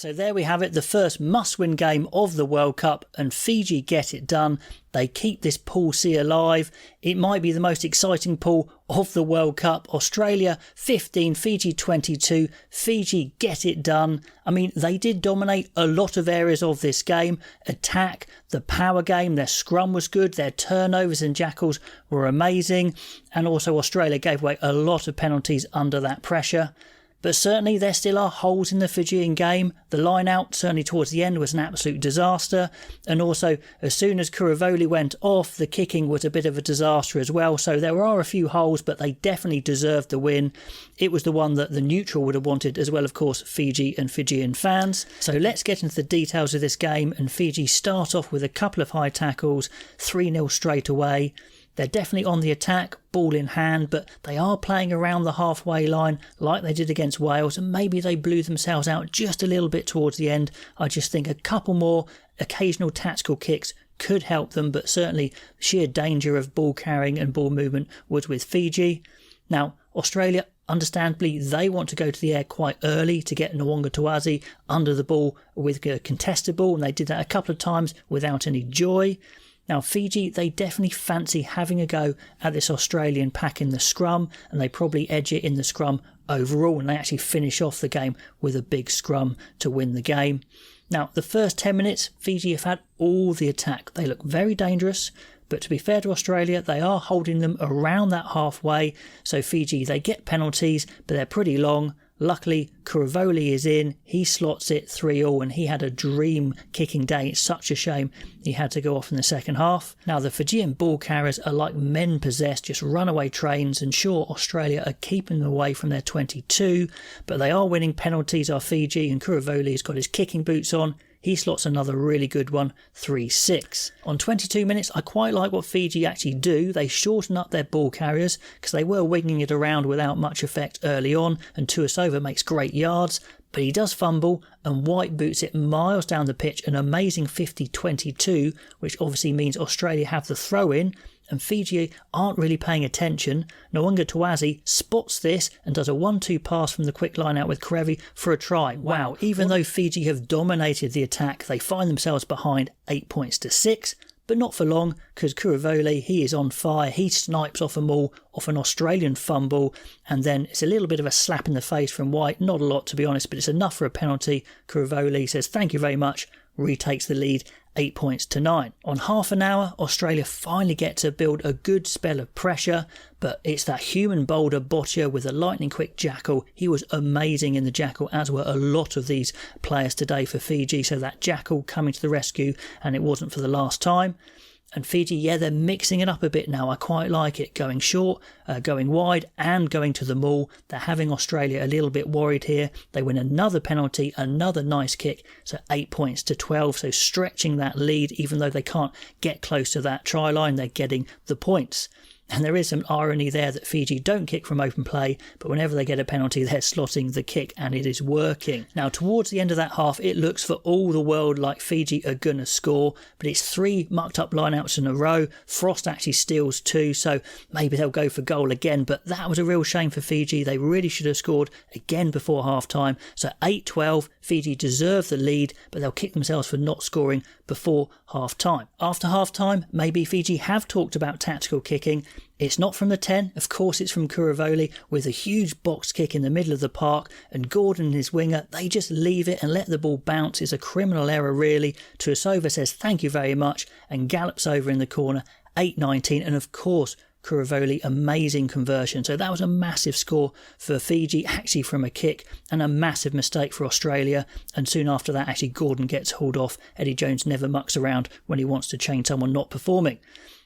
So there we have it, the first must-win game of the World Cup, and Fiji get it done. They keep this Pool C alive. It might be the most exciting pool of the World Cup. Australia 15, Fiji 22. Fiji get it done. I mean, they did dominate a lot of areas of this game. Attack, the power game, their scrum was good, their turnovers and jackals were amazing, and also Australia gave away a lot of penalties under that pressure. But certainly there still are holes in the Fijian game. The line out, certainly towards the end, was an absolute disaster. And also, as soon as Kuravoli went off, the kicking was a bit of a disaster as well. So there are a few holes, but they definitely deserved the win. It was the one that the neutral would have wanted, as well, of course, Fiji and Fijian fans. So let's get into the details of this game. And Fiji start off with a couple of high tackles, 3-0 straight away. They're definitely on the attack, ball in hand, but they are playing around the halfway line like they did against Wales, and maybe they blew themselves out just a little bit towards the end. I just think a couple more occasional tactical kicks could help them, but certainly sheer danger of ball carrying and ball movement was with Fiji. Now, Australia, understandably, they want to go to the air quite early to get Nwanga Tawazi under the ball with a contested ball, and they did that a couple of times without any joy. Now, Fiji, they definitely fancy having a go at this Australian pack in the scrum, and they probably edge it in the scrum overall, and they actually finish off the game with a big scrum to win the game. Now, the first 10 minutes, Fiji have had all the attack. They look very dangerous, but to be fair to Australia, they are holding them around that halfway. So Fiji, they get penalties, but they're pretty long. Luckily, Kuravoli is in, he slots it 3-3, and he had a dream kicking day. It's such a shame he had to go off in the second half. Now, the Fijian ball carriers are like men possessed, just runaway trains, and sure, Australia are keeping them away from their 22, but they are winning penalties, are Fiji, and Kuravoli's got his kicking boots on. He slots another really good one, 3-6. On 22 minutes, I quite like what Fiji actually do. They shorten up their ball carriers because they were winging it around without much effect early on, and Tuisova makes great yards, but he does fumble, and White boots it miles down the pitch, an amazing 50-22, which obviously means Australia have the throw-in, and Fiji aren't really paying attention. Nwanga Tawazi spots this and does a 1-2 pass from the quick line out with Karevi for a try. Wow, even though Fiji have dominated the attack, they find themselves behind 8-6, but not for long, because Kuravoli, he is on fire. He snipes off a maul, off an Australian fumble, and then it's a little bit of a slap in the face from White. Not a lot, to be honest, but it's enough for a penalty. Kuravoli says, "Thank you very much," retakes the lead, 8-9. On half an hour, Australia finally get to build a good spell of pressure, but it's that human boulder Boccia with a lightning quick jackal. He was amazing in the jackal, as were a lot of these players today for Fiji, so that jackal coming to the rescue, and it wasn't for the last time. And Fiji, yeah, they're mixing it up a bit now. I quite like it. Going short, going wide, and going to the maul. They're having Australia a little bit worried here. They win another penalty, another nice kick. So 8-12. So stretching that lead, even though they can't get close to that try line, they're getting the points. And there is some irony there that Fiji don't kick from open play, but whenever they get a penalty, they're slotting the kick, and it is working. Now, towards the end of that half, it looks for all the world like Fiji are going to score, but it's 3 mucked up lineouts in a row. Frost actually steals 2, so maybe they'll go for goal again, but that was a real shame for Fiji. They really should have scored again before half-time. So 8-12, Fiji deserve the lead, but they'll kick themselves for not scoring before half-time. After half-time, maybe Fiji have talked about tactical kicking. It's not from the 10, of course it's from Kuravoli with a huge box kick in the middle of the park, and Gordon and his winger, they just leave it and let the ball bounce. It's a criminal error really. Tuisova says thank you very much and gallops over in the corner, 8-19, and of course Kuravoli, amazing conversion. So that was a massive score for Fiji, actually from a kick, and a massive mistake for Australia. And soon after that, actually Gordon gets hauled off. Eddie Jones never mucks around when he wants to change someone not performing.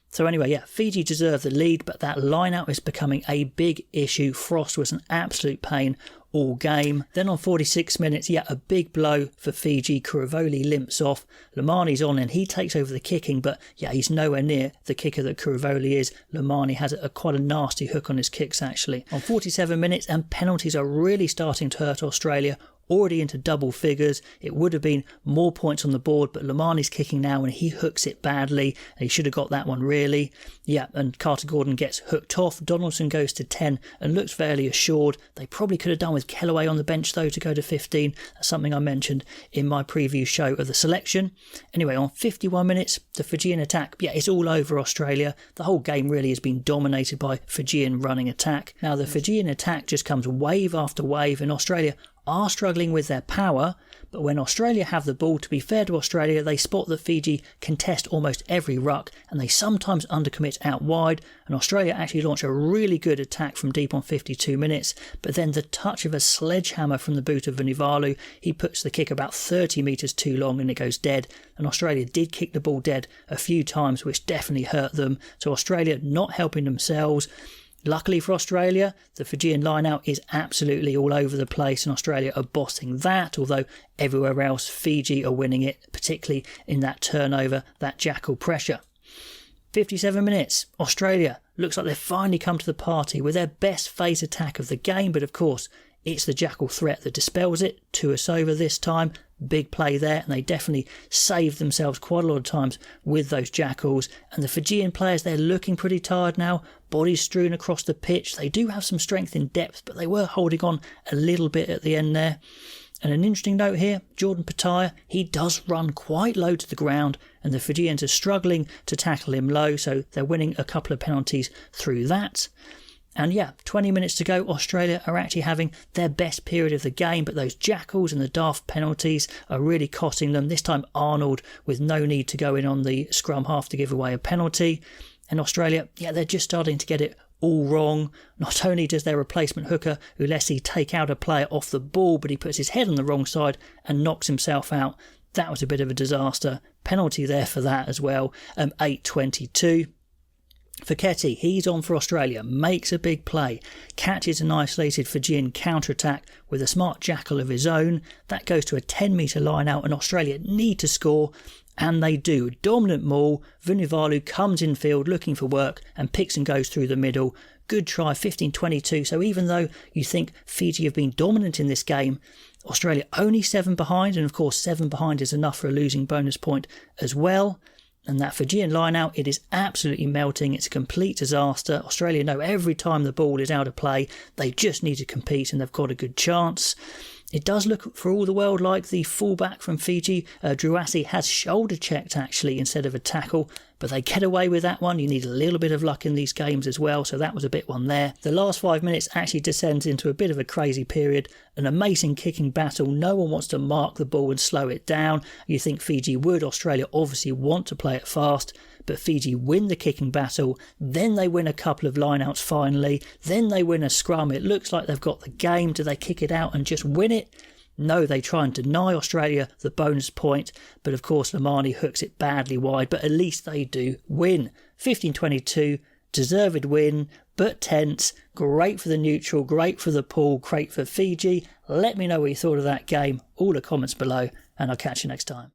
So anyway, yeah, Fiji deserve the lead, but that line-out is becoming a big issue. Frost was an absolute pain all game. Then on 46 minutes, yeah, a big blow for Fiji. Kuravoli limps off. Lamani's on and he takes over the kicking, but yeah, he's nowhere near the kicker that Kuravoli is. Lamani has quite a nasty hook on his kicks, actually. On 47 minutes, and penalties are really starting to hurt Australia. already into double figures. It would have been more points on the board, but Lamani's kicking now and he hooks it badly. He should have got that one really. Yeah, and Carter Gordon gets hooked off. Donaldson goes to 10 and looks fairly assured. They probably could have done with Kellaway on the bench though to go to 15. That's something I mentioned in my preview show of the selection. Anyway, on 51 minutes, the Fijian attack, yeah, it's all over Australia. The whole game really has been dominated by Fijian running attack. Now the Fijian attack just comes wave after wave, and Australia are struggling with their power, but when Australia have the ball, to be fair to Australia, they spot that Fiji contest almost every ruck and they sometimes undercommit out wide, and Australia actually launch a really good attack from deep on 52 minutes, but then the touch of a sledgehammer from the boot of Vunivalu, he puts the kick about 30 metres too long and it goes dead, and Australia did kick the ball dead a few times, which definitely hurt them, so Australia not helping themselves. Luckily for Australia, the Fijian line-out is absolutely all over the place and Australia are bossing that, although everywhere else Fiji are winning it, particularly in that turnover, that jackal pressure. 57 minutes, Australia looks like they've finally come to the party with their best phase attack of the game, but of course it's the jackal threat that dispels it. Tuisova this time, big play there, and they definitely saved themselves quite a lot of times with those jackals. And the Fijian players, they're looking pretty tired now, bodies strewn across the pitch. They do have some strength in depth, but they were holding on a little bit at the end there. And an interesting note here, Jordan Pataya, he does run quite low to the ground, and the Fijians are struggling to tackle him low, so they're winning a couple of penalties through that. And yeah, 20 minutes to go, Australia are actually having their best period of the game, but those jackals and the daft penalties are really costing them. This time Arnold with no need to go in on the scrum half to give away a penalty. And Australia, yeah, they're just starting to get it all wrong. Not only does their replacement hooker Ulesi take out a player off the ball, but he puts his head on the wrong side and knocks himself out. That was a bit of a disaster. Penalty there for that as well. 8:22. Fekete, he's on for Australia, makes a big play, catches an isolated Fijian counter-attack with a smart jackal of his own. That goes to a 10-metre line out and Australia need to score, and they do. Dominant maul, Vunivalu comes in field looking for work and picks and goes through the middle. Good try, 15-22, so even though you think Fiji have been dominant in this game, Australia only 7 behind, and of course 7 behind is enough for a losing bonus point as well. And that Fijian line-out, it is absolutely melting. It's a complete disaster. Australia know every time the ball is out of play, they just need to compete and they've got a good chance. It does look for all the world like the fullback from Fiji, Druasi, has shoulder-checked actually instead of a tackle, but they get away with that one. You need a little bit of luck in these games as well, so that was a bit one there. The last 5 minutes actually descends into a bit of a crazy period, an amazing kicking battle. No one wants to mark the ball and slow it down. You think Fiji would. Australia obviously want to play it fast, but Fiji win the kicking battle, then they win a couple of lineouts finally, then they win a scrum. It looks like they've got the game. Do they kick it out and just win it? No, they try and deny Australia the bonus point, but of course Lamani hooks it badly wide, but at least they do win. 15-22, deserved win, but tense. Great for the neutral, great for the pool, great for Fiji. Let me know what you thought of that game, all the comments below, and I'll catch you next time.